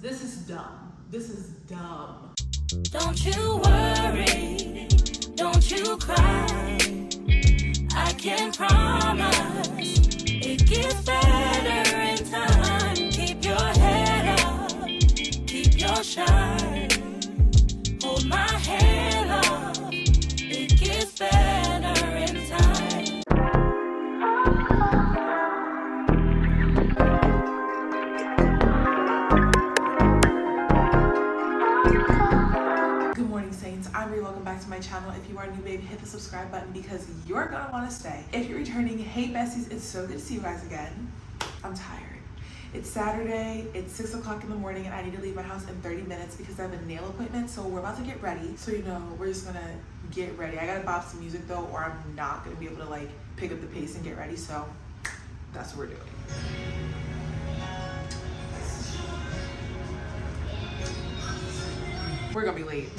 This is dumb. This is dumb. Don't you worry, don't you cry. I can promise it gets better in time. Keep your head up, keep your shine. Hold my hand up, it gets better in time. Good morning, Saints. I'm Ree. Welcome back to my channel. If you are new, baby, hit the subscribe button because you're gonna want to stay. If you're returning, hey besties, it's so good to see you guys again. I'm tired. It's Saturday, it's 6 o'clock in the morning, and I need to leave my house in 30 minutes because I have a nail appointment, so we're about to get ready. So, we're just gonna get ready. I gotta bop some music though, or I'm not gonna be able to pick up the pace and get ready, so that's what we're doing. We're gonna be late.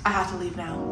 I have to leave now.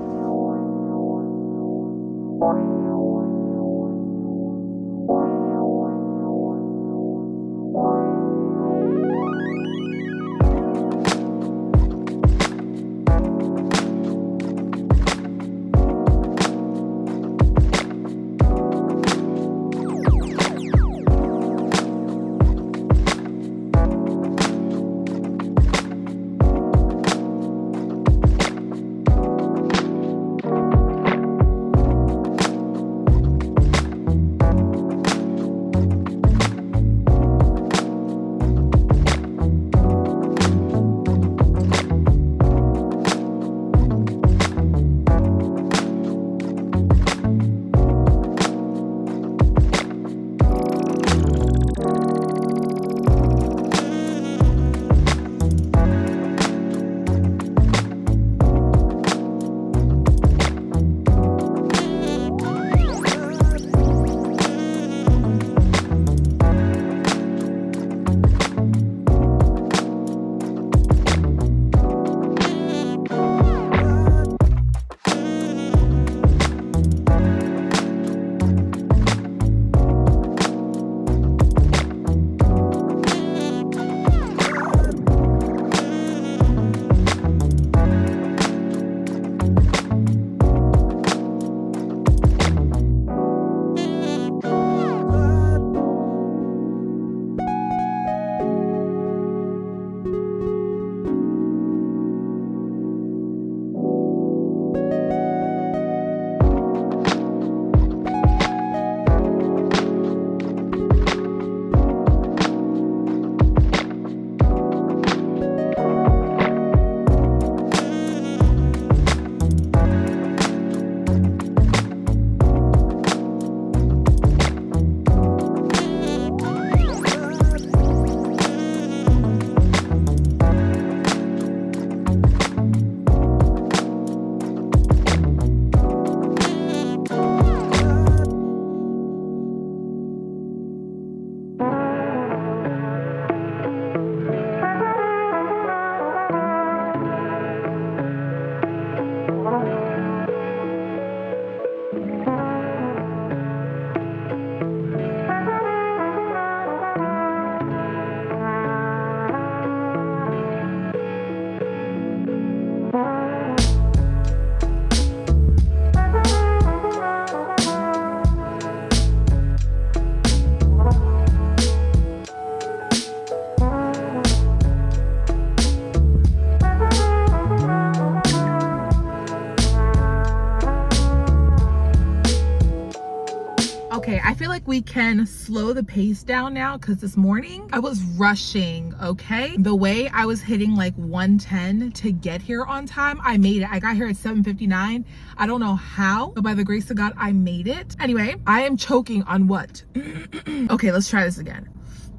Okay, I feel like we can slow the pace down now because this morning I was rushing, okay? The way I was hitting like 110 to get here on time, I made it. I got here at 7:59. I don't know how, but by the grace of God, I made it. Anyway, I am choking on what? Okay, let's try this again.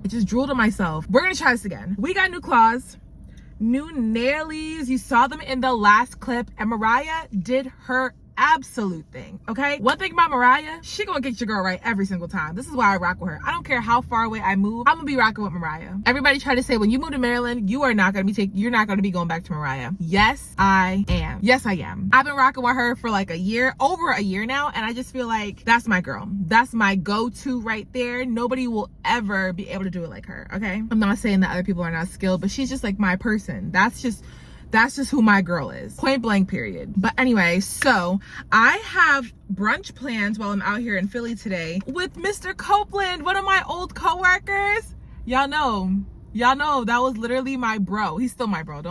I just drooled on myself. We're gonna try this again. We got new claws, new nailies. You saw them in the last clip, and Mariah did her absolute thing, okay? One thing about Mariah, she gonna get your girl right every single time. This is why I rock with her. I don't care how far away I move, I'm gonna be rocking with Mariah. Everybody try to say when you move to Maryland, you're not gonna be going back to Mariah. Yes, I am. Yes, I am. I've been rocking with her for like over a year now, and I just feel like that's my girl. That's my go-to right there. Nobody will ever be able to do it like her, okay? I'm not saying that other people are not skilled, but she's just like my person. That's just who my girl is. Point blank, period. But anyway, so I have brunch plans while I'm out here in Philly today with Mr. Copeland, one of my old coworkers. Y'all know that was literally my bro. He's still my bro.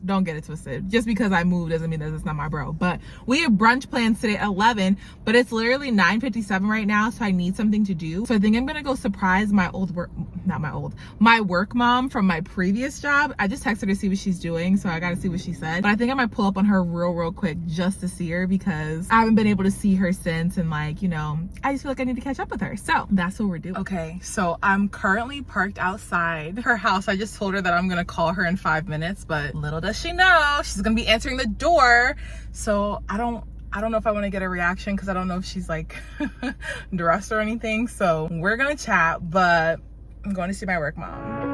Don't get it twisted. Just because I moved doesn't mean that it's not my bro. But we have brunch plans today at 11, but it's literally 9:57 right now, so I need something to do. So I think I'm gonna go surprise my work mom from my previous job. I just texted her to see what she's doing, so I gotta see what she said. But I think I might pull up on her real quick just to see her because I haven't been able to see her since, and like, you know, I just feel like I need to catch up with her. So that's what we're doing. Okay, so I'm currently parked outside her house. I just told her that I'm gonna call her in 5 minutes, but little does she know she's gonna be answering the door. So I don't know if I want to get a reaction because I don't know if she's like dressed or anything. So we're gonna chat, but I'm going to see my work mom.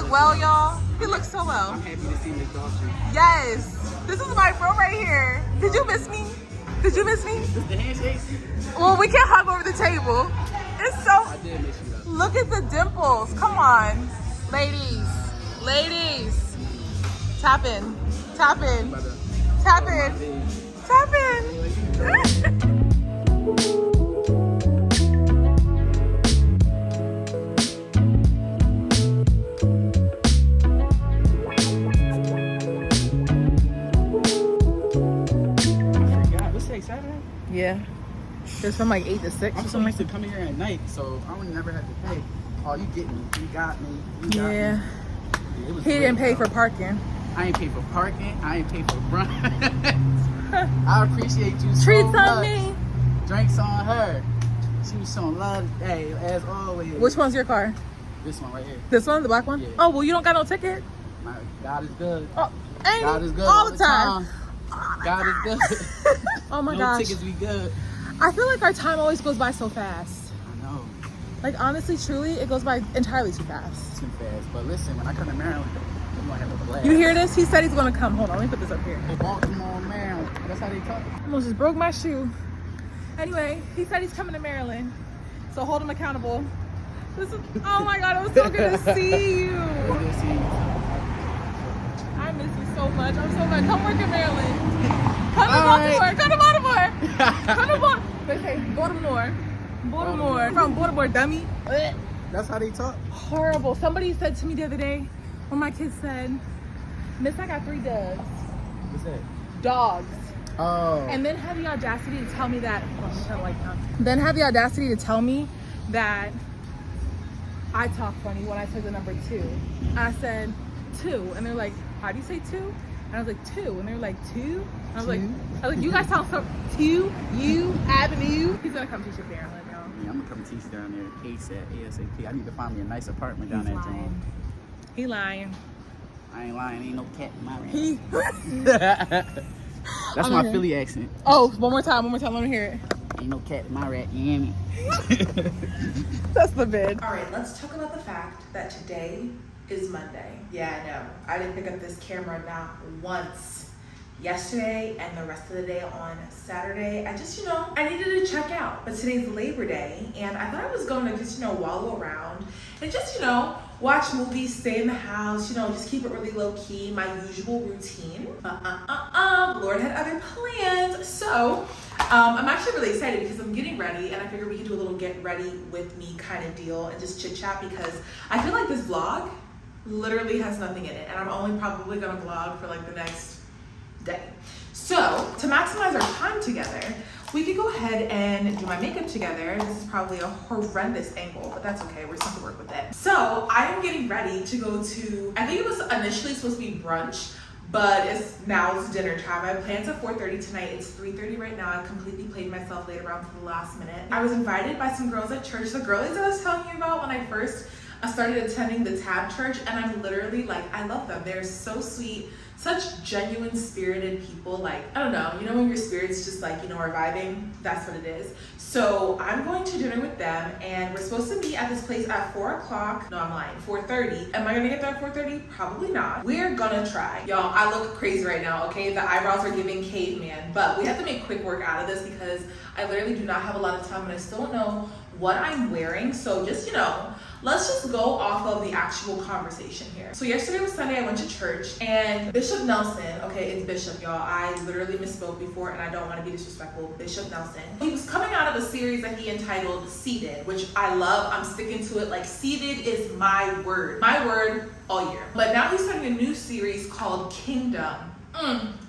Well, y'all, he looks so well. I'm happy to see Miss Dawson. Yes, this is my bro right here. Did you miss me? Did you miss me? This the handshake? Well, we can't hug over the table. It's so. I did miss you though. Look at the dimples. Come on, ladies, tap in, tap in, tap in, tap in. Yeah, it's from like 8 to 6. I'm so used to coming here at night, so I would never have to pay. Oh, you get me? You got me. You got yeah. Me. He didn't pay for parking. I ain't pay for parking. I ain't pay for brunch. I appreciate you so Treats much. on me. Drinks on her. She was showing love today, as always. Which one's your car? This one right here. This one, the black one? Yeah. Oh, well, you don't got no ticket? My God is good. Oh, ain't God is good all the time. Oh God is good. Oh my no gosh. tickets be good. I feel like our time always goes by so fast. I know. Like, honestly, truly, it goes by entirely too fast. Too fast. But listen, when I come to Maryland, I'm gonna have a blast. You hear this? He said he's gonna come. Hold on, let me put this up here. Baltimore, Maryland. That's how they talk. Almost just broke my shoe. Anyway, he said he's coming to Maryland. So hold him accountable. This is, oh my God, it was so good to see you. Good to see you. I miss you so much. I'm so glad. Come work in Maryland. Come to All Baltimore. right. Come to Baltimore. Come to Baltimore. They say Baltimore. Baltimore. From Baltimore, dummy. That's how they talk. Horrible. Somebody said to me the other day, when my kids said, Miss, I got 3 dogs. What's that? Dogs. Oh. And then had the audacity to tell me that, then had the audacity to tell me that I talk funny when I said the number 2. I said 2, and they're like, how do you say 2? And I was like, 2, and they're like, 2? And I was like, you guys sound so, 2, you, Avenue. He's gonna come teach your parent, y'all. Yeah, I'm gonna come teach down there ASAP. I need to find me a nice apartment down there, John. He lying. I ain't lying, ain't no cat in my He. That's my Philly accent. Oh, one more time, let me hear it. Ain't no cat in my rat, you hear me? That's the bid. All right, let's talk about the fact that today is Monday. Yeah, I know. I didn't pick up this camera not once yesterday and the rest of the day on Saturday. I just, I needed to check out. But today's Labor Day, and I thought I was going to just, wallow around and just, watch movies, stay in the house, just keep it really low key, my usual routine. Lord had other plans. So I'm actually really excited because I'm getting ready, and I figured we could do a little get ready with me kind of deal and just chit chat, because I feel like this vlog literally has nothing in it, and I'm only probably gonna vlog for like the next day. So to maximize our time together, we could go ahead and do my makeup together. This is probably a horrendous angle, but that's okay. We're supposed to work with it. So I am getting ready to go to, I think it was initially supposed to be brunch, but now it's dinner time. I have plans at 4:30 tonight. It's 3:30 right now. I completely played myself late around for the last minute. I was invited by some girls at church, the girlies that I was telling you about when I first started attending the Tab Church, and I'm literally like, I love them. They're so sweet, such genuine, spirited people. Like, I don't know, when your spirit's just like, are vibing, that's what it is. So I'm going to dinner with them, and we're supposed to meet at this place at 4 o'clock. No, I'm lying, 4:30. Am I gonna get there at 4:30? Probably not. We're gonna try. Y'all, I look crazy right now, okay? The eyebrows are giving caveman, but we have to make quick work out of this because I literally do not have a lot of time, and I still don't know what I'm wearing. So just, let's just go off of the actual conversation here. So yesterday was Sunday, I went to church, and Bishop Nelson, okay, it's Bishop, y'all. I literally misspoke before, and I don't want to be disrespectful. Bishop Nelson, he was coming out of a series that he entitled Seated, which I love. I'm sticking to it. Like, seated is my word all year. But now he's starting a new series called Kingdom.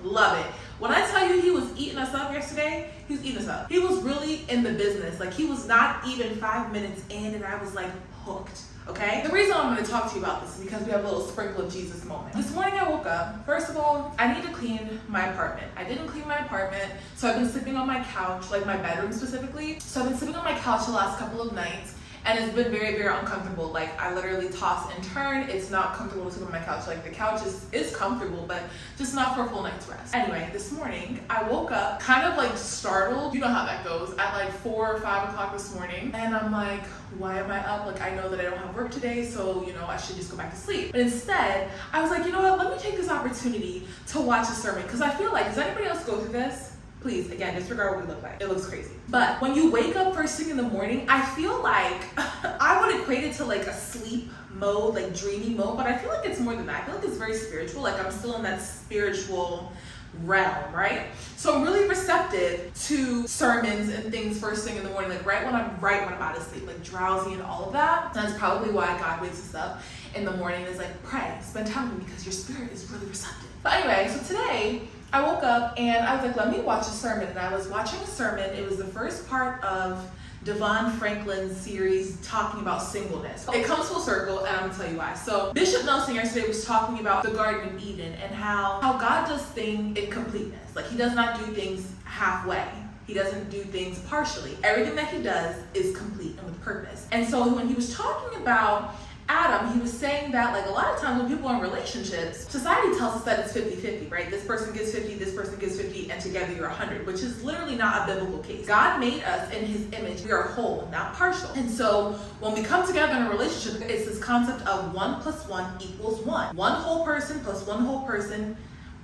Love it. When I tell you he was eating us up yesterday, he was eating us up. He was really in the business. Like, he was not even 5 minutes in, and I was like hooked, okay? The reason I'm gonna talk to you about this is because we have a little sprinkle of Jesus moment. This morning I woke up. First of all, I need to clean my apartment. I didn't clean my apartment, so I've been sleeping on my couch, like my bedroom specifically. So I've been sleeping on my couch the last couple of nights, and it's been very, very uncomfortable. Like, I literally toss and turn. It's not comfortable to sleep on my couch. Like, the couch is comfortable, but just not for a full night's rest. Anyway, this morning, I woke up kind of like startled. You know how that goes. At like 4 or 5 o'clock this morning. And I'm like, why am I up? Like, I know that I don't have work today, so, I should just go back to sleep. But instead, I was like, you know what? Let me take this opportunity to watch a sermon. Because I feel like, does anybody else go through this? Please, again, disregard what we look like. It looks crazy. But when you wake up first thing in the morning, I feel like I would equate it to like a sleep mode, like dreamy mode, but I feel like it's more than that. I feel like it's very spiritual. Like, I'm still in that spiritual realm, right? So I'm really receptive to sermons and things first thing in the morning, like right when I'm about to sleep, like drowsy and all of that. That's probably why God wakes us up in the morning and is like, pray, spend time with me, because your spirit is really receptive. But anyway, so today I woke up and I was like, let me watch a sermon. And I was watching a sermon. It was the first part of Devon Franklin's series talking about singleness. It comes full circle, and I'm gonna tell you why. So Bishop Nelson yesterday was talking about the Garden of Eden and how God does things in completeness. Like, he does not do things halfway. He doesn't do things partially. Everything that he does is complete and with purpose. And so when he was talking about Adam, he was saying that, like, a lot of times when people are in relationships, society tells us that it's 50-50, right? This person gets 50, this person gets 50, and together you're 100, which is literally not a biblical case. God made us in his image. We are whole, not partial. And so when we come together in a relationship, it's this concept of 1 + 1 = 1. One whole person plus one whole person,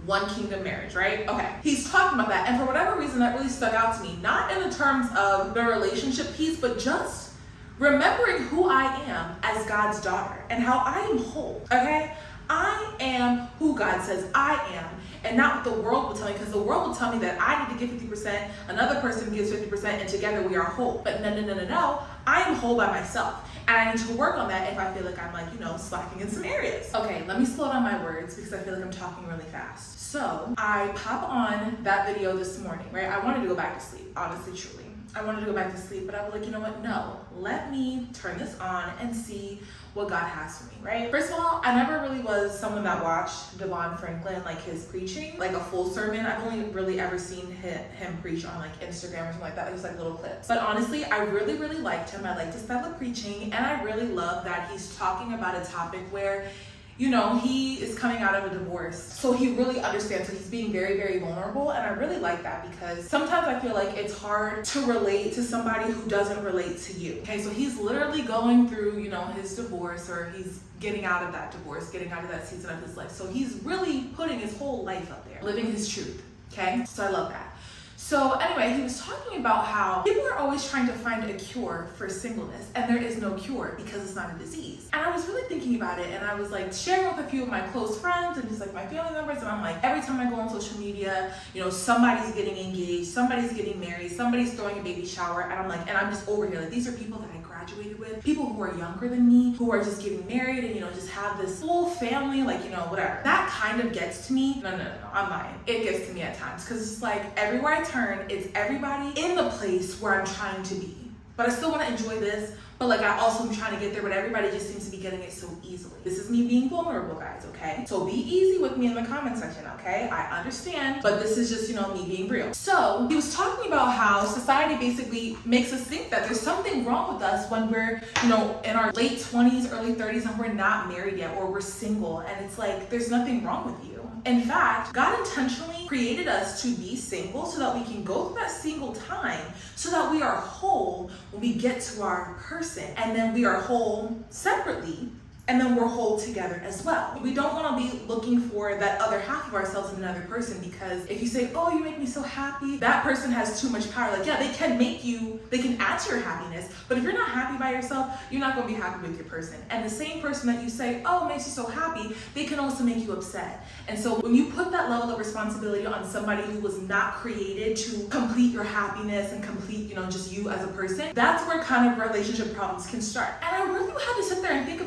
one kingdom marriage, right? Okay. He's talking about that. And for whatever reason, that really stuck out to me. Not in the terms of the relationship piece, but just remembering who I am as God's daughter and how I am whole, okay? I am who God says I am, and not what the world will tell me, because the world will tell me that I need to give 50%, another person gives 50%, and together we are whole. But no, I am whole by myself. And I need to work on that if I feel like I'm like, slacking in some areas. Okay, let me slow down my words because I feel like I'm talking really fast. So I pop on that video this morning, right? I wanted to go back to sleep, honestly, truly. I wanted to go back to sleep, but I was like, you know what? No, let me turn this on and see what God has for me, right? First of all, I never really was someone that watched Devon Franklin, like his preaching, like a full sermon. I've only really ever seen him preach on like Instagram or something like that, just like little clips. But honestly, I really, really liked him. I liked his style of preaching, and I really love that he's talking about a topic where you know, he is coming out of a divorce. So he really understands. So he's being very, very vulnerable. And I really like that because sometimes I feel like it's hard to relate to somebody who doesn't relate to you. Okay, so he's literally going through, you know, his divorce, or he's getting out of that divorce, getting out of that season of his life. So he's really putting his whole life up there, living his truth. Okay, so I love that. So anyway, he was talking about how people are always trying to find a cure for singleness, and there is no cure because it's not a disease. And I was really thinking about it, and I was like sharing with a few of my close friends and just like my family members, and I'm like, every time I go on social media, you know, somebody's getting engaged, somebody's getting married, somebody's throwing a baby shower, and I'm like, and I'm just over here, like these are people that I graduated with, people who are younger than me, who are just getting married and, you know, just have this full family, like, you know, whatever. That kind of gets to me. No, I'm lying. It gets to me at times because it's like everywhere I turn, it's everybody in the place where I'm trying to be. But I still want to enjoy this, but like I also am trying to get there, but everybody just seems to be getting it so easily. This is me being vulnerable, guys, okay? So be easy with me in the comment section, okay? I understand, but this is just, you know, me being real. So he was talking about how society basically makes us think that there's something wrong with us when we're, you know, in our late 20s, early 30s, and we're not married yet, or we're single, and it's like, there's nothing wrong with you. In fact, God intentionally created us to be single so that we can go through that single time so that we are whole when we get to our person, and then we are whole separately, and then we're whole together as well. We don't want to be looking for that other half of ourselves in another person, because if you say, oh, you make me so happy, that person has too much power. Like, yeah, they can add to your happiness, but if you're not happy by yourself, you're not going to be happy with your person. And the same person that you say, oh, makes you so happy, they can also make you upset. And so when you put that level of responsibility on somebody who was not created to complete your happiness and complete, you know, just you as a person, that's where kind of relationship problems can start. And I really had to sit there and think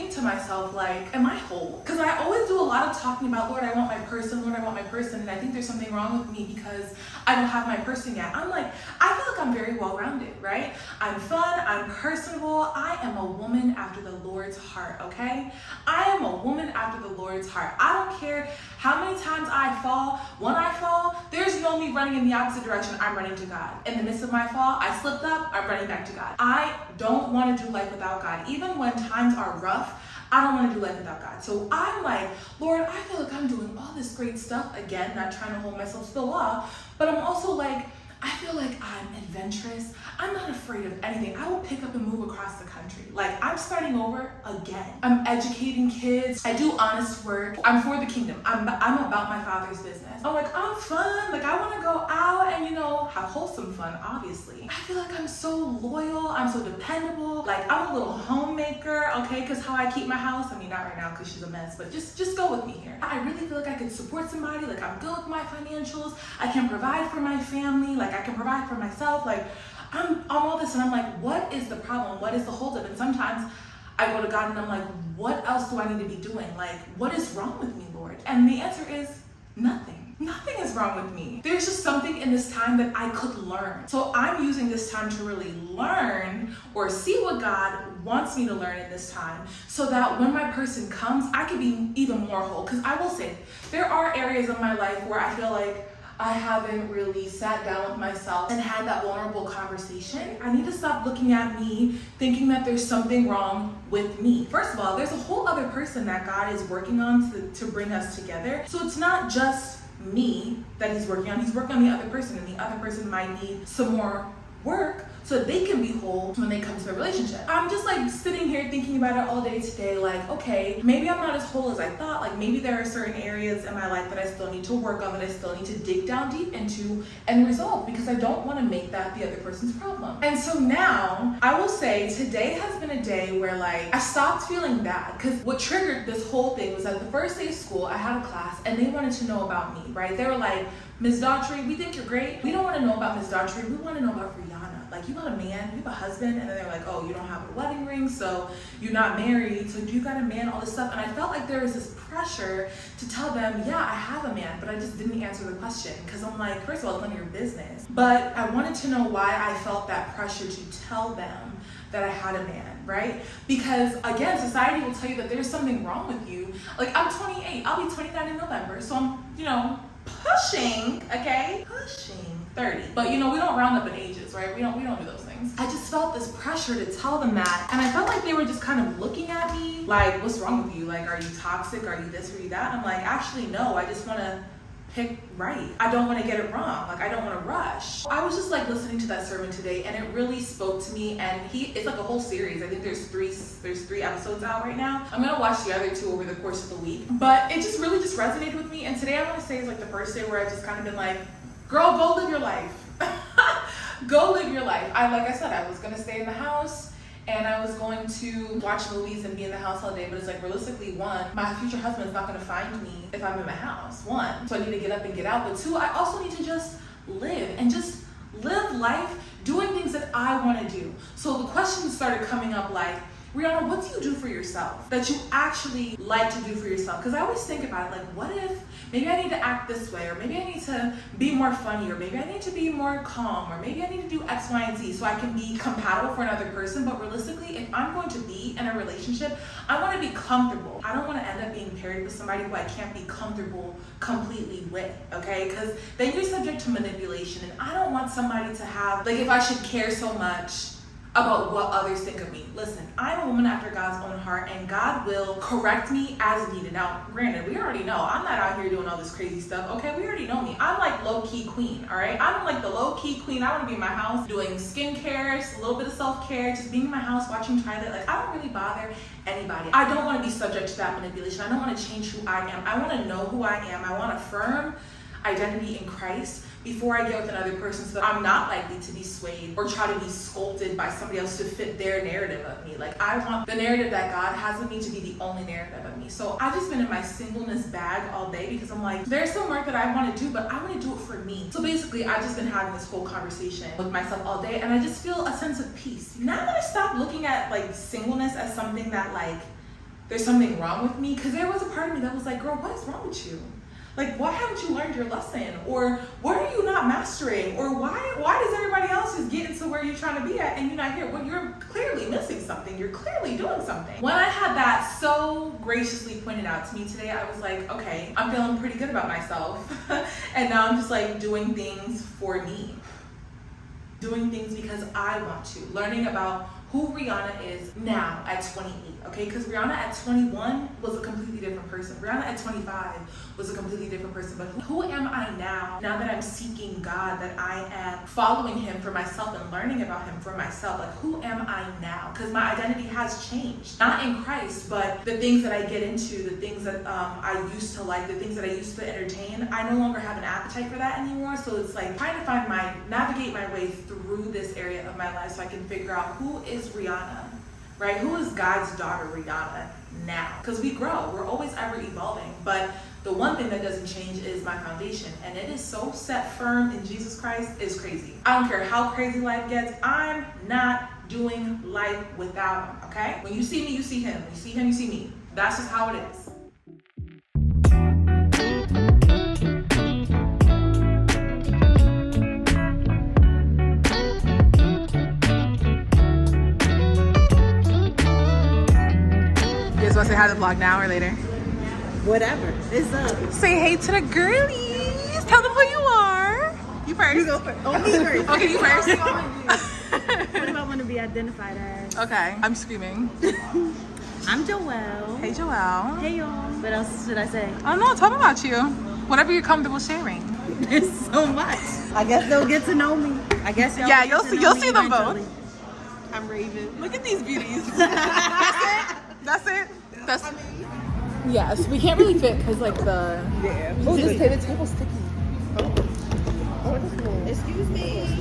to myself, like, am I whole? Because I always do a lot of talking about, Lord, I want my person, Lord, I want my person, and I think there's something wrong with me because I don't have my person yet. I'm like, I feel like I'm very well-rounded, right? I'm fun, I'm personable, I am a woman after the Lord's heart, okay? I am a woman after the Lord's heart. I don't care how many times I fall. When I fall, there's no me running in the opposite direction. I'm running to God. In the midst of my fall, I slipped up, I'm running back to God. I don't want to do life without God. Even when times are rough, I don't want to do life without God. So I'm like, Lord, I feel like I'm doing all this great stuff. Again, not trying to hold myself to the law, but I'm also like, I feel like I'm adventurous. I'm not afraid of anything. I will pick up and move across the country. Like, I'm starting over again. I'm educating kids. I do honest work. I'm for the kingdom. I'm about my Father's business. I'm like, I'm fun. Like, I want to go out and, you know, have wholesome fun, obviously. I feel like I'm so loyal. I'm so dependable. Like, I'm a little homemaker, okay? Because how I keep my house, I mean, not right now because she's a mess, but just go with me here. I really feel like I could support somebody. Like, I'm good with my financials. I can provide for my family. Like, I can provide for myself. Like, I'm all this, and I'm like, what is the problem? What is the holdup? And sometimes I go to God and I'm like, what else do I need to be doing? Like, what is wrong with me, Lord? And the answer is nothing. Nothing is wrong with me. There's just something in this time that I could learn. So I'm using this time to really learn or see what God wants me to learn in this time, so that when my person comes, I could be even more whole. Because I will say, there are areas of my life where I feel like I haven't really sat down with myself and had that vulnerable conversation. I need to stop looking at me thinking that there's something wrong with me. First of all, there's a whole other person that God is working on to bring us together. So it's not just me that he's working on. He's working on the other person, and the other person might need some more work so that they can be whole when they come to a relationship. I'm just like sitting here thinking about it all day today, like, okay, maybe I'm not as whole as I thought. Like, maybe there are certain areas in my life that I still need to work on, that I still need to dig down deep into and resolve, because I don't want to make that the other person's problem. And so now I will say today has been a day where, like, I stopped feeling bad, because what triggered this whole thing was that the first day of school I had a class and they wanted to know about me, right? They were like, Ms. Daughtry, we think you're great. We don't want to know about Ms. Daughtry. We want to know about Rihanna. Like, you got a man, you have a husband, and then they're like, oh, you don't have a wedding ring, so you're not married, so do you got a man, all this stuff. And I felt like there was this pressure to tell them, yeah, I have a man, but I just didn't answer the question, because I'm like, first of all, it's none of your business. But I wanted to know why I felt that pressure to tell them that I had a man, right? Because again, society will tell you that there's something wrong with you. Like, I'm 28, I'll be 29 in November, so I'm, you know, pushing, okay? Pushing 30. But you know, we don't round up in ages, right? We don't do those things. I just felt this pressure to tell them that. And I felt like they were just kind of looking at me like, what's wrong with you? Like, are you toxic? Are you this? Are you that? And I'm like, actually, no, I just want to pick right. I don't want to get it wrong. Like, I don't want to rush. I was just like listening to that sermon today, and it really spoke to me. And it's like a whole series. I think there's three episodes out right now. I'm gonna watch the other 2 over the course of the week. But it just really just resonated with me. And today I want to say is like the first day where I just kind of been like, girl, go live your life. Go live your life. Like I said, I was gonna stay in the house. And I was going to watch movies and be in the house all day, but it's like realistically, 1, my future husband's not gonna find me if I'm in my house, 1. So I need to get up and get out, but 2, I also need to just live and just live life doing things that I wanna do. So the questions started coming up like, Rihanna, what do you do for yourself that you actually like to do for yourself? Because I always think about it like, what if maybe I need to act this way, or maybe I need to be more funny, or maybe I need to be more calm, or maybe I need to do X, Y, and Z so I can be compatible for another person. But realistically, if I'm going to be in a relationship, I want to be comfortable. I don't want to end up being paired with somebody who I can't be comfortable completely with, okay? Because then you're subject to manipulation, and I don't want somebody to have, like, if I should care so much about what others think of me. Listen, I'm a woman after God's own heart, and God will correct me as needed. Now, granted, we already know I'm not out here doing all this crazy stuff, okay? We already know me. I'm like low-key queen, all right? I'm like the low-key queen. I want to be in my house doing skincare, a little bit of self-care, just being in my house watching Twilight. Like, I don't really bother anybody. I don't want to be subject to that manipulation. I don't want to change who I am. I want to know who I am. I want a firm identity in Christ before I get with another person, so that I'm not likely to be swayed or try to be scolded by somebody else to fit their narrative of me. Like, I want the narrative that God has of me to be the only narrative of me. So I've just been in my singleness bag all day because I'm like, there's some work that I want to do, but I want to do it for me. So basically, I've just been having this whole conversation with myself all day, and I just feel a sense of peace. Now that I stopped looking at like singleness as something that like there's something wrong with me, because there was a part of me that was like, girl, what is wrong with you? Like, why haven't you learned your lesson? Or what are you not mastering? Or why does everybody else just get into where you're trying to be at and you're not here? Well, you're clearly missing something. You're clearly doing something. When I had that so graciously pointed out to me today, I was like, okay, I'm feeling pretty good about myself. And now I'm just like doing things for me. Doing things because I want to. Learning about who Rihanna is now at 28, okay? Because Rihanna at 21 was a completely different person. Rihanna at 25 was a completely different person. But who am I now that I'm seeking God, that I am following him for myself and learning about him for myself? Like, who am I now? Because my identity has changed. Not in Christ, but the things that I get into, the things that I used to like, the things that I used to entertain, I no longer have an appetite for that anymore. So it's like trying to navigate my way through this area of my life so I can figure out who is Rihanna, right? Who is God's daughter Rihanna now? Because we grow, we're always ever evolving, but the one thing that doesn't change is my foundation, and it is so set firm in Jesus Christ. It's crazy. I don't care how crazy life gets, I'm not doing life without him, okay? When you see me, you see him. When you see him, you see me. That's just how it is. Want to say hi to the vlog now or later? Whatever. It's up. Say hey to the girlies. Tell them who you are. You first. You go first. Oh, me first. Okay, you first. What do I want to be identified as? Okay, I'm screaming. I'm Joelle. Hey, Joelle. Hey, y'all. What else should I say? I don't know. Tell me about you. Whatever you're comfortable sharing. There's so much. I guess they'll get to know me. I guess y'all. Yeah, you'll see them both. I'm Raven. Look at these beauties. That's it. Yes, we can't really fit because like the the table's sticky. Excuse me.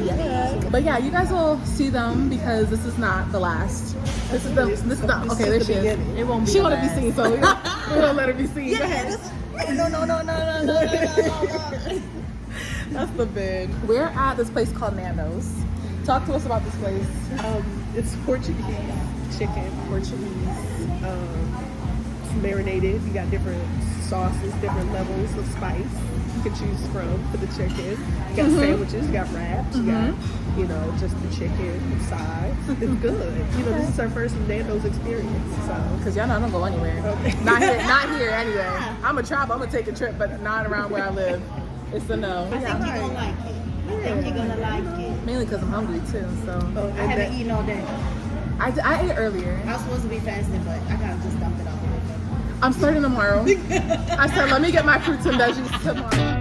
Yeah. But yeah, you guys will see them because this is not the last. This is not okay. There she is. It won't be. She want to be seen, so we're gonna let her be seen. Go ahead. No. That's the bid. We're at this place called Nando's. Talk to us about this place. It's Portuguese chicken, marinated. You got different sauces, different levels of spice. you can choose from for the chicken. You got sandwiches, you got wraps, you got, you know, just the chicken sides. It's good. You know, this is our first Nando's experience. So, Cause y'all know I don't go anywhere. Not here anyway. I'm a travel. I'm gonna take a trip, but not around where I live. It's a no. I think you're gonna like it. I think you're gonna like it. Mainly because I'm hungry too. So I haven't eaten all day. I ate earlier. I was supposed to be fasting, but I kind of just dumped it off. I'm starting tomorrow. I said let me get my fruits and veggies tomorrow.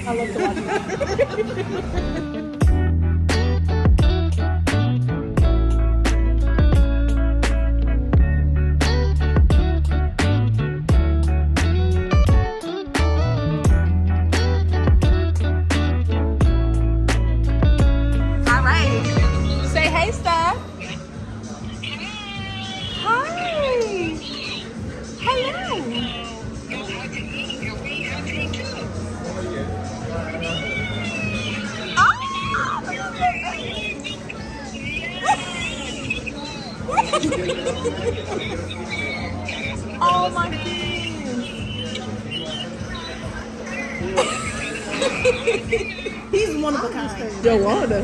I love to watch it. Oh my goodness. He's one of a kind. Joanna.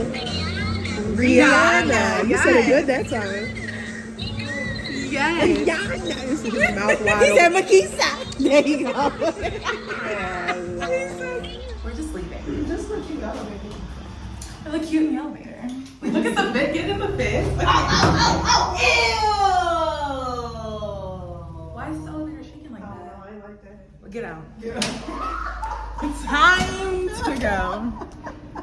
Rihanna. You said it good that time. Yes. Rihanna. His mouth wide He said open. Makisa. There you go. We're just leaving. Just look cute elevator. I look cute in the elevator. Look at the fit. Get in the fit. Ew! Why is the elevator shaking like that? I ain't like that. Get out. Time to go.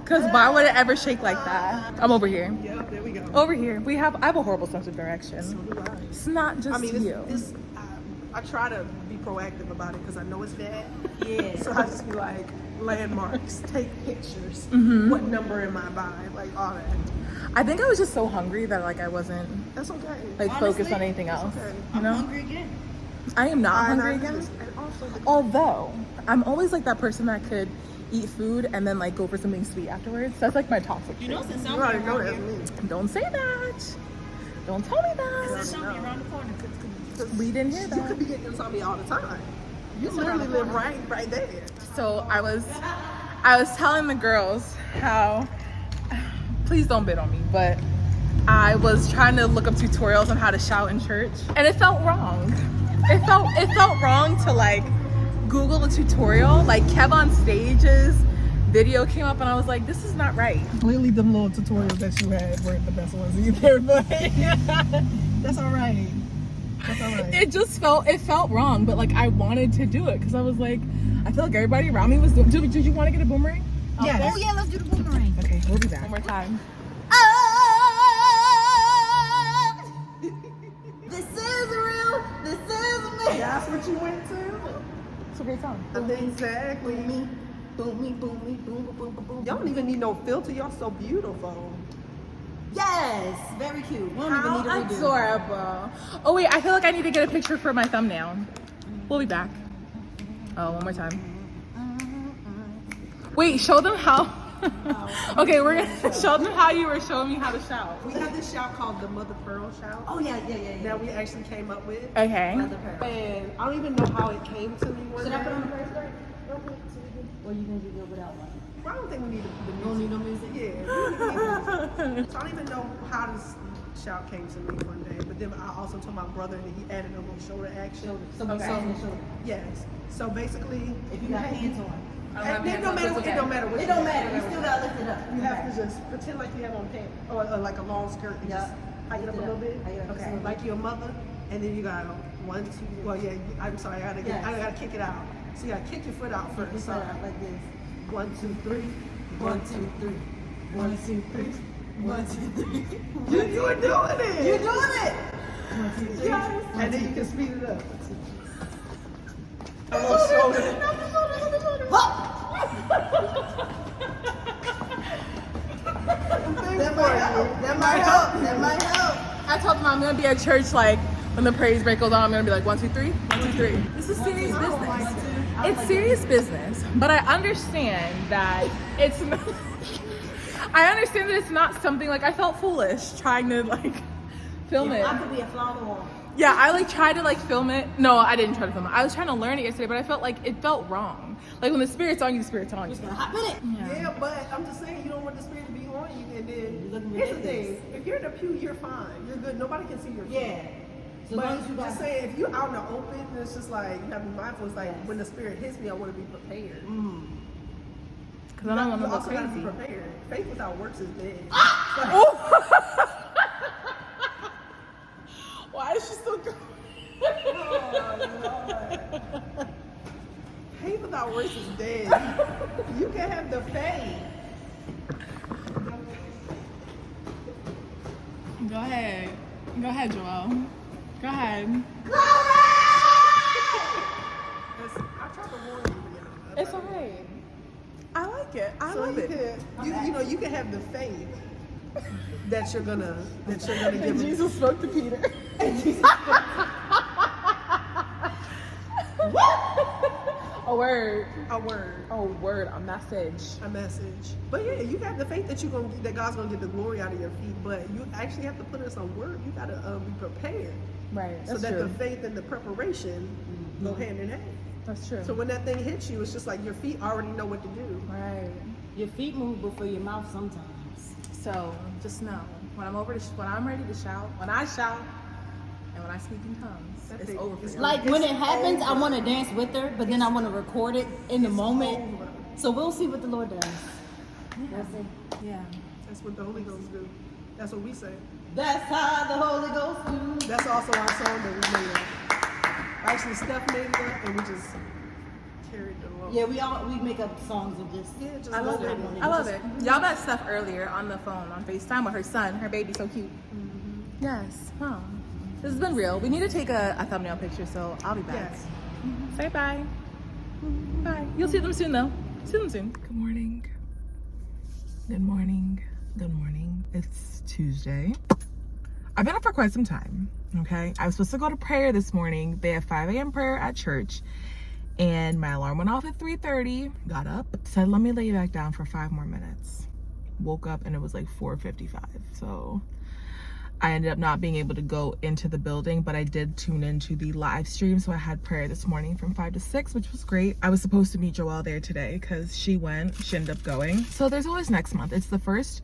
Cause why would it ever shake like that? I'm over here. Yeah, there we go. Over here. I have a horrible sense of direction. So do I. It's not just I mean, you. I try to be proactive about it because I know it's bad. Yeah. So I just be like, landmarks, take pictures. Mm-hmm. What number am I by? Like all that. I think I was just so hungry that like I wasn't That's okay. like focused on anything else. okay. You know? Hungry again. I am not hungry And again. also, Although I'm always like that person that could eat food and then like go for something sweet afterwards. That's like my toxic trait. You know, since you already know that's me. Don't say that. Don't tell me that. something around the corner. We didn't hear You that. could be getting something all the time. You literally live right there. So I was telling the girls how, please don't bid on me, but I was trying to look up tutorials on how to shout in church, and it felt wrong. It felt wrong to like Google a tutorial. Like Kev on Stage's video came up, and I was like, this is not right. Clearly, the little tutorials that you had weren't the best ones either, but that's all right. That's all right. It felt wrong, but like I wanted to do it because I was like, I feel like everybody around me was doing. Did you want to get a boomerang? Yes. Oh yeah, let's do the boomerang. Okay, we'll be back. One more time. This is real. This is me. That's what you went to? It's a great song. Exactly. Boom me, boom me, boom me, boom boom boom boom. Y'all don't even need no filter. Y'all so beautiful. Yes, very cute. We don't even need a How redo. adorable. Oh wait, I feel like I need to get a picture for my thumbnail. We'll be back. Oh, one more time. Wait, show them how. Okay, we're gonna show them how you were showing me how to shout. We have this shout called the Mother Pearl shout Oh yeah. that we actually came up with. Okay. And I don't even know how it came to me one Should I day. put on the first part? Or you can do it without one? I don't think we need the You music. don't need no music? Yeah. we don't need music. So I don't even know how this shout came to me one day, but then I also told my brother and he added a little shoulder action. So we saw in the shoulder. Yes. So basically, If you got hands on. it don't matter. It don't matter. What It don't matter. You still gotta lift it up. You have to just pretend like you have on pants or like a long skirt and just hike it up a little bit. Okay, like your mother, and then you got 1, 2. Well, yeah. I'm sorry, I gotta kick it out. So you gotta kick your foot out first. Lift it up like this. 1, 2, 3. 1, 2, 3. 1, 2, 3. 1, 2, 3. You're doing it. You're doing it. 1, 2, 3. And then you can speed it up. A little shoulder. That might help. I told them I'm gonna be at church like when the praise break goes on. I'm gonna be like 1, 2, 3, 1, 2, 3. This is serious business. It's serious business, but I understand that it's. I understand that it's not something like I felt foolish trying to like film it. I could be a fly on the wall. Yeah, I like tried to like film it. No, I didn't try to film it. I was trying to learn it yesterday, but I felt like it felt wrong. Like when the spirit's on you, the spirit's on you. Just gonna hop in it. Yeah, but I'm just saying, you don't want the spirit to be on you. And then, looking here's the ridiculous. thing. If you're in the pew, you're fine. You're good. Nobody can see your feet. Yeah. So as long as you But got just saying, if you're out in the open, it's just like, you have to be mindful. It's like, when the spirit hits me, I want to be prepared. Because I don't want You to go also got to be crazy. prepared. Faith without works is dead. Why is she still going? Faith without works is dead. You can have the faith. Go ahead. Go ahead, Joelle. Go ahead. I tried to warn you. It's alright. I like it. I So love you it. can, you know, you can have the faith that you're gonna give. And Jesus spoke to Peter. A word. A word, A word. A message. a message. But yeah, you have the faith that that God's gonna get the glory out of your feet. But you actually have to put in some work. You gotta be prepared, Right. so That's that true. the faith and the preparation go hand in hand. That's true. So when that thing hits you, it's just like your feet already know what to do. Right. your feet move before your mouth sometimes. So just know when I'm ready to shout, when I shout, and when I speak in tongues, That it's thing over for is you. Like when it It's happens, I over. want to dance with her, but then I want to record it in the moment. over. So we'll see what the Lord does. We'll see. Yeah. That's what the Holy Ghost do. That's what we say. That's how the Holy Ghost do. That's also our song that we made up. Actually, Steph made it up, and we just carried it along. Yeah, we make up songs of this. Yeah, just I love go it. with I love it. Y'all met Steph earlier on the phone on FaceTime with her son. Her baby's so cute. Yes. Huh. This has been real. We need to take a thumbnail picture, so I'll be back. Yes. Say bye. Bye. You'll see them soon, though. See them soon. Good morning. Good morning. Good morning. It's Tuesday. I've been up for quite some time, okay? I was supposed to go to prayer this morning. They have 5 a.m. prayer at church, and my alarm went off at 3:30. Got up, said, let me lay you back down for 5 more minutes. Woke up, and it was like 4:55, so I ended up not being able to go into the building, but I did tune into the live stream. So I had prayer this morning from 5 to 6, which was great. I was supposed to meet Joelle there today because she ended up going. So there's always next month. It's the first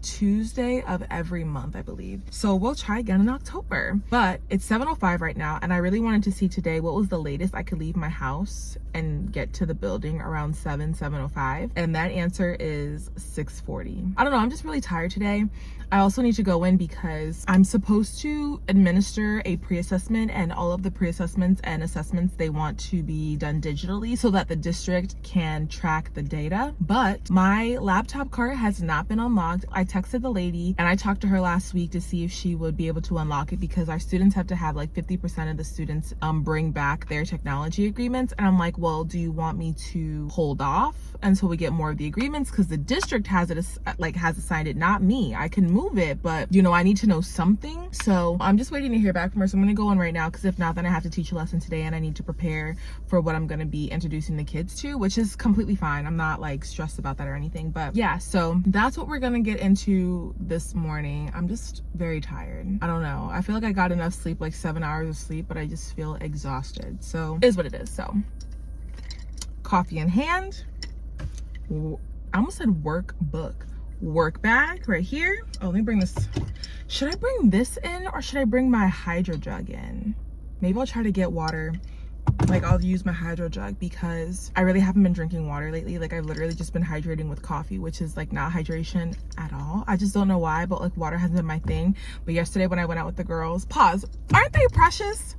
Tuesday of every month, I believe. So we'll try again in October. But it's 7:05 right now, and I really wanted to see today what was the latest I could leave my house and get to the building around 7:05. And that answer is 6:40. I don't know, I'm just really tired today. I also need to go in because I'm supposed to administer a pre-assessment, and all of the pre-assessments and assessments, they want to be done digitally so that the district can track the data. But my laptop card has not been unlocked. I texted the lady and I talked to her last week to see if she would be able to unlock it, because our students have to have like 50% of the students bring back their technology agreements. And I'm like, well, do you want me to hold off until we get more of the agreements? Because the district has assigned it, not me. I can move it, but I need to know something. So I'm just waiting to hear back from her. So I'm gonna go in right now, because if not, then I have to teach a lesson today and I need to prepare for what I'm gonna be introducing the kids to, which is completely fine. I'm not like stressed about that or anything. But yeah, so that's what we're gonna get into this morning. I'm just very tired. I don't know. I feel like I got enough sleep, like 7 hours of sleep, but I just feel exhausted. So it is what it is. So coffee in hand. I almost said workbook. Work bag right here. Oh, let me bring this. Should I bring this in, or should I bring my hydro jug in? Maybe I'll try to get water. Like, I'll use my hydro jug because I really haven't been drinking water lately. Like, I've literally just been hydrating with coffee, which is like not hydration at all. I just don't know why, but like water hasn't been my thing. But yesterday when I went out with the girls, aren't they precious?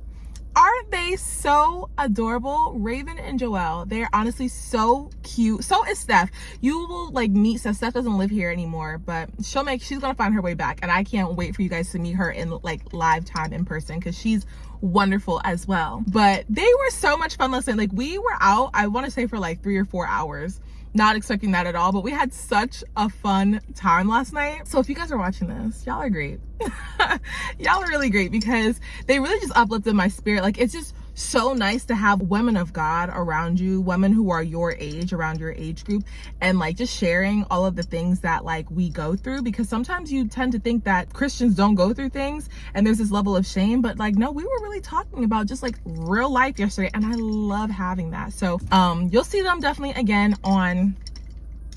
Aren't they so adorable? Raven and Joelle, they're honestly so cute. So is Steph. You will like meet Steph. Steph doesn't live here anymore, but she's gonna find her way back, and I can't wait for you guys to meet her in like live time in person, because she's wonderful as well. But they were so much fun. Listen, like we were out, I want to say for like 3 or 4 hours. Not expecting that at all, but we had such a fun time last night. So if you guys are watching this, y'all are great. Y'all are really great, because they really just uplifted my spirit. Like, it's just so nice to have women of God around you, women who are your age, around your age group, and like just sharing all of the things that like we go through, because sometimes you tend to think that Christians don't go through things and there's this level of shame, but like, no, we were really talking about just like real life yesterday, and I love having that. So you'll see them definitely again on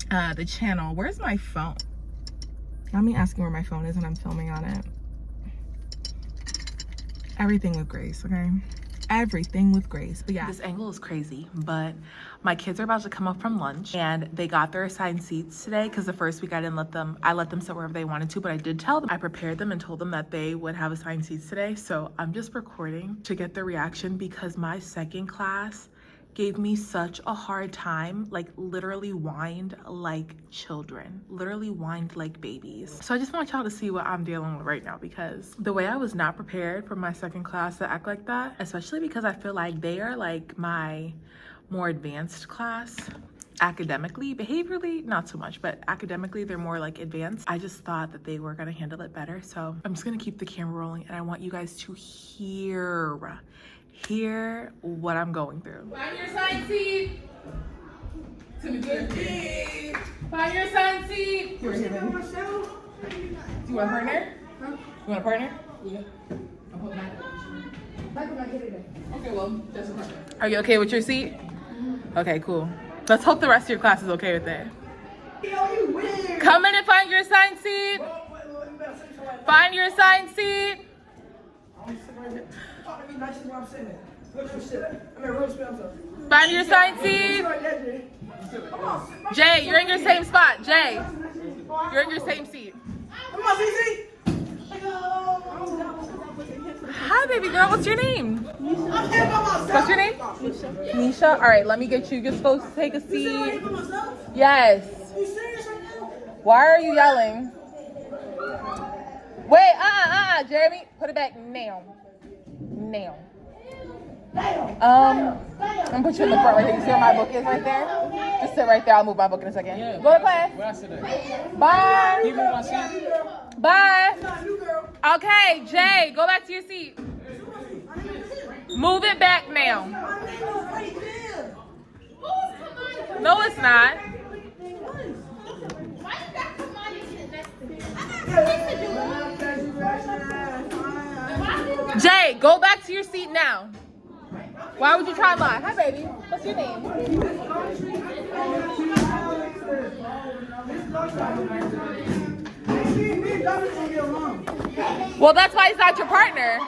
the channel. Where's my phone? Got me asking where my phone is and I'm filming on it. Everything with grace, okay? Everything with grace. But yeah, this angle is crazy, but my kids are about to come up from lunch and they got their assigned seats today, because the first week I let them sit wherever they wanted to, but I did tell them, I prepared them and told them that they would have assigned seats today. So I'm just recording to get their reaction, because my second class gave me such a hard time, like literally whined like children, literally whined like babies. So I just want y'all to see what I'm dealing with right now, because the way I was not prepared for my second class to act like that, especially because I feel like they are like my more advanced class academically. Behaviorally, not so much, but academically they're more like advanced. I just thought that they were gonna handle it better. So I'm just gonna keep the camera rolling and I want you guys to hear what I'm going through. Find your assigned seat. Find your assigned seat. Do you want a partner? Huh? You want a partner? Yeah. Okay, well, that's a partner. Are you okay with your seat? Okay, cool. Let's hope the rest of your class is okay with it. Come in and find your assigned seat. Find your assigned seat. Find your assigned seat. Jay, you're in your same spot. Jay, you're in your same seat. Hi, baby girl. What's your name? What's your name? Nisha. All right, let me get you. You're supposed to take a seat. Yes. Why are you yelling? Wait, Jeremy, put it back now. Now. I'm gonna put you in the front right here. You see where my book is right there? Just sit right there. I'll move my book in a second. Yeah. Go to class. Bye. Bye. Okay, Jay, go back to your seat. Move it back now. No, it's not. Jay, go back to your seat now. Why would you try and lie? Hi, baby. What's your name? Well, that's why he's not your partner.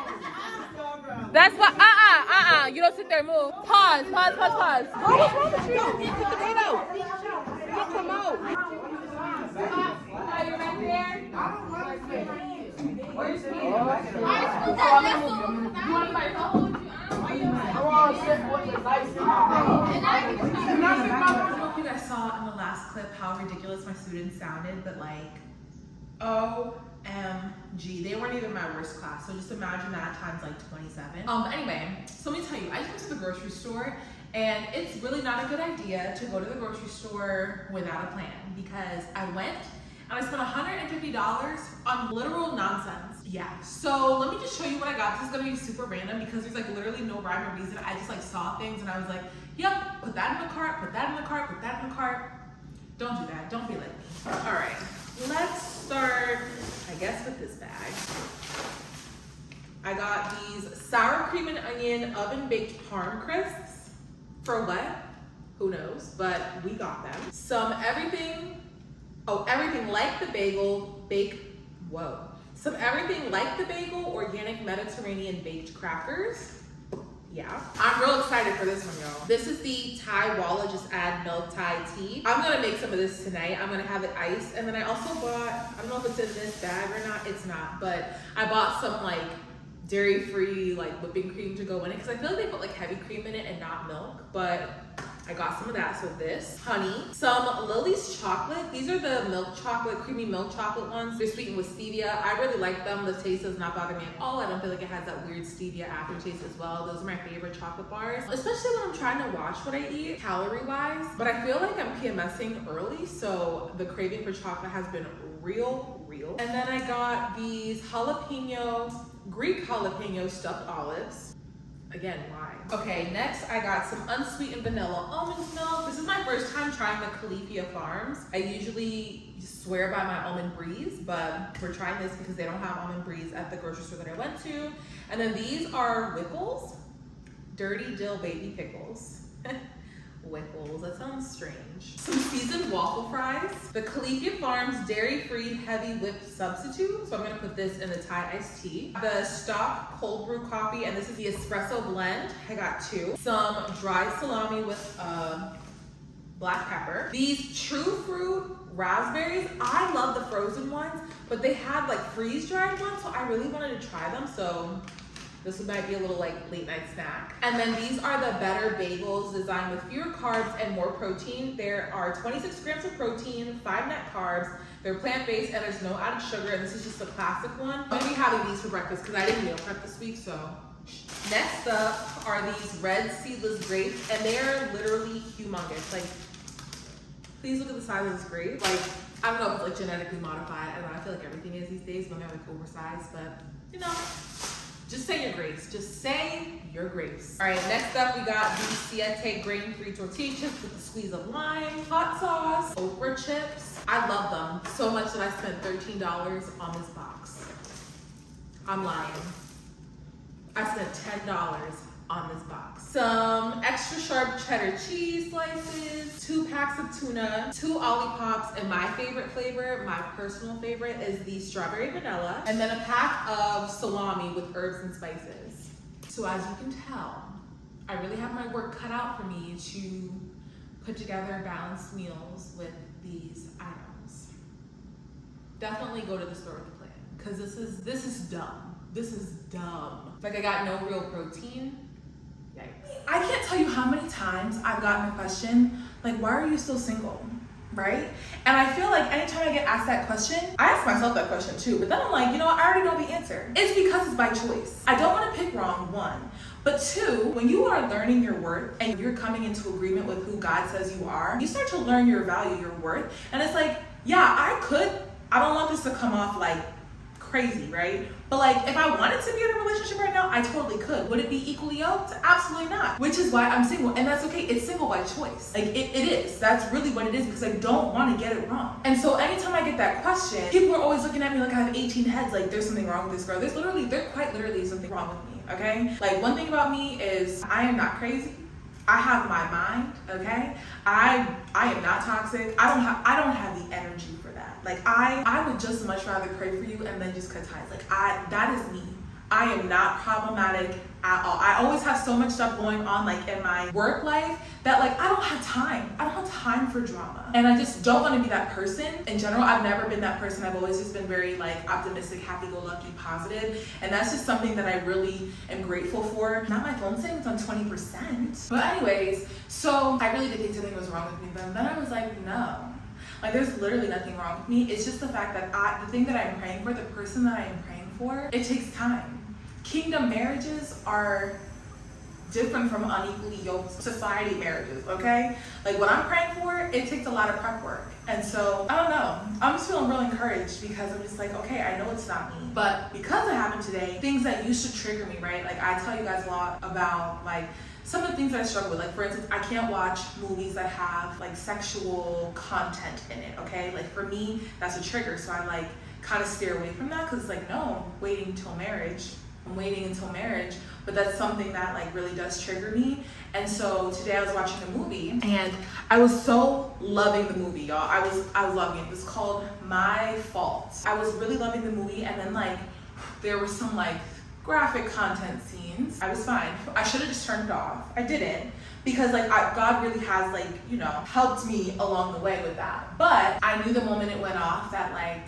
That's why. You don't sit there and move. Pause. Girl, what's wrong with you? Get the gate out. Get them out. Are you back there? Where's me? You want to fight? I don't know if you guys saw in the last clip how ridiculous my students sounded, but like, OMG, they weren't even my worst class. So just imagine that times like 27. Anyway, so let me tell you, I just went to the grocery store, and it's really not a good idea to go to the grocery store without a plan, because I went and I spent $150 on literal nonsense. Yeah, so let me just show you what I got. This is gonna be super random because there's like literally no rhyme or reason. I just like saw things and I was like, yep, put that in the cart, put that in the cart, put that in the cart. Don't do that, don't be like me. All right, let's start, I guess, with this bag. I got these sour cream and onion oven baked parm crisps. For what? Who knows, but we got them. Some everything like the bagel Some everything like the bagel organic Mediterranean baked crackers. Yeah, I'm real excited for this one, y'all. This is the Thai Walla just add milk Thai tea. I'm gonna make some of this tonight. I'm gonna have it iced. And then I also bought, I don't know if it's in this bag or not, it's not, but I bought some like dairy-free like whipping cream to go in it, because I feel like they put like heavy cream in it and not milk, but I got some of that. So this, honey, some Lily's chocolate. These are the milk chocolate, creamy milk chocolate ones. They're sweetened with stevia. I really like them. The taste does not bother me at all. I don't feel like it has that weird stevia aftertaste as well. Those are my favorite chocolate bars, especially when I'm trying to watch what I eat calorie-wise. But I feel like I'm PMSing early, so the craving for chocolate has been real. And then I got these Greek jalapeno stuffed olives. Again, why? Okay, next I got some unsweetened vanilla almond milk. This is my first time trying the Califia Farms. I usually swear by my almond breeze, but we're trying this because they don't have almond breeze at the grocery store that I went to. And then these are Wickles, dirty dill baby pickles. Wickles, that sounds strange. Some seasoned waffle fries. The Califia Farms dairy-free heavy whipped substitute. So I'm gonna put this in the Thai iced tea. The stock cold brew coffee, and this is the espresso blend. I got 2. Some dry salami with black pepper. These true fruit raspberries. I love the frozen ones, but they had like freeze-dried ones, so I really wanted to try them. So this might be a little like late night snack. And then these are the Better Bagels, designed with fewer carbs and more protein. There are 26 grams of protein, 5 net carbs. They're plant-based and there's no added sugar. And this is just a classic one. I'm gonna be having these for breakfast because I didn't meal prep this week, so. Next up are these red seedless grapes, and they're literally humongous. Like, please look at the size of this grape. Like, I don't know if it's like genetically modified. I don't know, I feel like everything is these days, but they're like oversized, but you know. Just say your grace. Just say your grace. All right, next up we got the Siete grain-free tortilla chips with a squeeze of lime, hot sauce, okra chips. I love them so much that I spent $13 on this box. I'm lying. I spent $10 on this box. Some extra sharp cheddar cheese slices, 2 packs of tuna, 2 Olippops, and my favorite flavor, my personal favorite, is the strawberry vanilla, and then a pack of salami with herbs and spices. So as you can tell, I really have my work cut out for me to put together balanced meals with these items. Definitely go to the store with a plan, because this is dumb. This is dumb. Like, I got no real protein. Yikes. I can't tell you how many times I've gotten the question, like, why are you still single? Right? And I feel like anytime I get asked that question, I ask myself that question too, but then I'm like, you know what, I already know the answer. It's because it's by choice. I don't want to pick wrong, 1. But 2, when you are learning your worth and you're coming into agreement with who God says you are, you start to learn your value, your worth. And it's like, yeah, I don't want this to come off like crazy, right? But like, if I wanted to be in a relationship right now, I totally could. Would it be equally yoked? Absolutely not. Which is why I'm single, and that's okay. It's single by choice. Like, it is. That's really what it is, because I don't want to get it wrong. And so anytime I get that question, people are always looking at me like I have 18 heads, like there's something wrong with this girl. There quite literally is something wrong with me, okay? Like, one thing about me is I am not crazy. I have my mind, okay? I am not toxic. I don't have the energy for that. Like, I would just much rather pray for you and then just cut ties. Like, that is me. I am not problematic at all. I always have so much stuff going on, like in my work life, that like I don't have time. I don't have time for drama. And I just don't want to be that person. In general, I've never been that person. I've always just been very like optimistic, happy-go-lucky, positive. And that's just something that I really am grateful for. Now my phone saying it's on 20%. But anyways, so I really did think something was wrong with me. But then I was like, no. Like, there's literally nothing wrong with me. It's just the fact that the thing that I'm praying for, the person that I am praying for, it takes time. Kingdom marriages are different from unequally yoked society marriages, okay? Like, what I'm praying for, it takes a lot of prep work. And so, I don't know. I'm just feeling real encouraged because I'm just like, okay, I know it's not me. But because it happened today, things that used to trigger me, right? Like, I tell you guys a lot about, like, some of the things that I struggle with. Like, for instance, I can't watch movies that have, like, sexual content in it, okay? Like, for me, that's a trigger. So I, like, kind of steer away from that because it's like, no, I'm waiting until marriage. But that's something that like really does trigger me. And so today I was watching a movie and I was so loving the movie, y'all. I was loving it. It was called My Fault. I was really loving the movie, and then like there were some like graphic content scenes. I was fine. I should have just turned it off. I didn't, because like God really has like, you know, helped me along the way with that. But I knew the moment it went off that like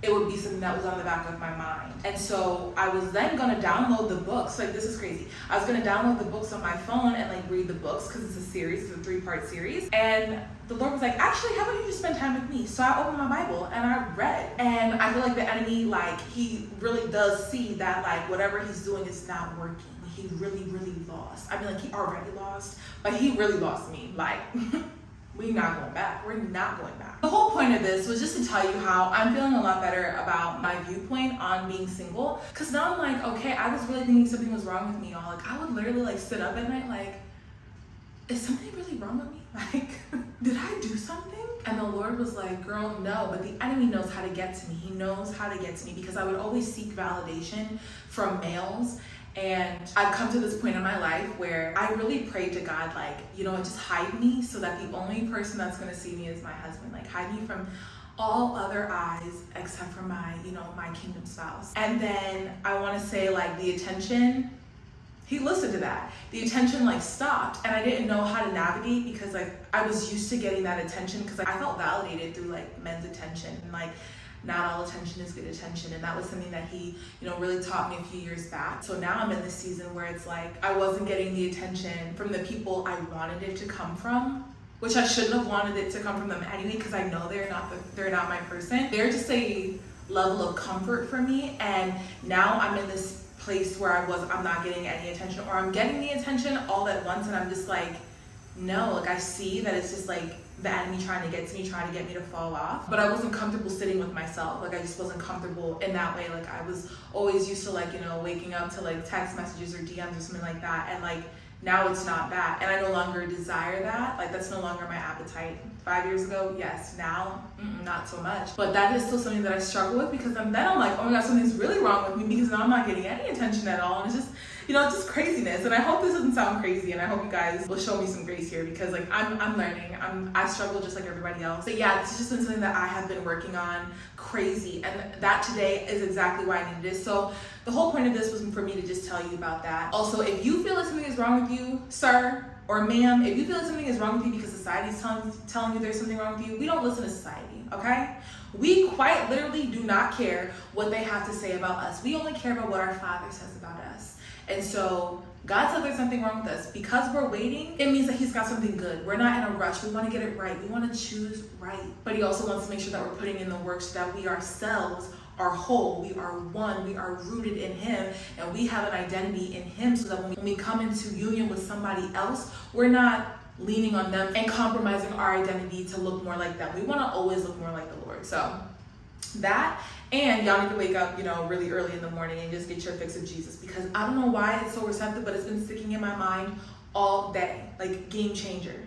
it would be something that was on the back of my mind. And so I was then gonna download the books. Like, this is crazy. I was gonna download the books on my phone and like read the books because it's a series, it's a 3-part series. And the Lord was like, actually, how about you just spend time with me? So I opened my Bible and I read. And I feel like the enemy, like, he really does see that like whatever he's doing is not working. He really, really lost. I mean, like, he already lost, but he really lost me. Like, we're not going back. We're not going back. The whole point of this was just to tell you how I'm feeling a lot better about my viewpoint on being single. Cause now I'm like, okay, I was really thinking something was wrong with me, y'all. Like I would literally like sit up at night like, is something really wrong with me? Like, did I do something? And the Lord was like, girl, no, but the enemy knows how to get to me. He knows how to get to me because I would always seek validation from males. And I've come to this point in my life where I really prayed to God, like, you know, just hide me so that the only person that's gonna see me is my husband. Like, hide me from all other eyes except for my, you know, my kingdom spouse. And then I wanna say like the attention, he listened to that. The attention like stopped and I didn't know how to navigate because like I was used to getting that attention because I felt validated through like men's attention and like not all attention is good attention, and that was something that he, you know, really taught me a few years back. So now I'm in this season where it's like I wasn't getting the attention from the people I wanted it to come from, which I shouldn't have wanted it to come from them anyway because I know they're not my person. They're just a level of comfort for me, and now I'm in this place where I'm not getting any attention, or I'm getting the attention all at once, and I'm just like, no, like I see that it's just like the enemy trying to get to me, trying to get me to fall off. But I wasn't comfortable sitting with myself. Like I just wasn't comfortable in that way. Like I was always used to like, you know, waking up to like text messages or DMs or something like that. And like now it's not that. And I no longer desire that. Like that's no longer my appetite. 5 years ago, yes. Now, not so much. But that is still something that I struggle with because then I'm like, oh my God, something's really wrong with me because now I'm not getting any attention at all. And it's just, you know, it's just craziness. And I hope this doesn't sound crazy, and I hope you guys will show me some grace here because like I'm learning. I struggle just like everybody else. But yeah, this is just been something that I have been working on crazy, and that today is exactly why I needed this. So the whole point of this was for me to just tell you about that. Also, if you feel like something is wrong with you, sir or ma'am, if you feel like something is wrong with you because society's telling you there's something wrong with you, we don't listen to society, okay? We quite literally do not care what they have to say about us. We only care about what our Father says about us. And so God said there's something wrong with us. Because we're waiting, it means that he's got something good. We're not in a rush. We want to get it right. We want to choose right. But he also wants to make sure that we're putting in the work so that we ourselves are whole, we are one, we are rooted in him, and we have an identity in him so that when we come into union with somebody else, we're not leaning on them and compromising our identity to look more like them. We want to always look more like the Lord. So that, and y'all need to wake up, you know, really early in the morning and just get your fix of Jesus, because I don't know why it's so receptive, but it's been sticking in my mind all day, like game changer.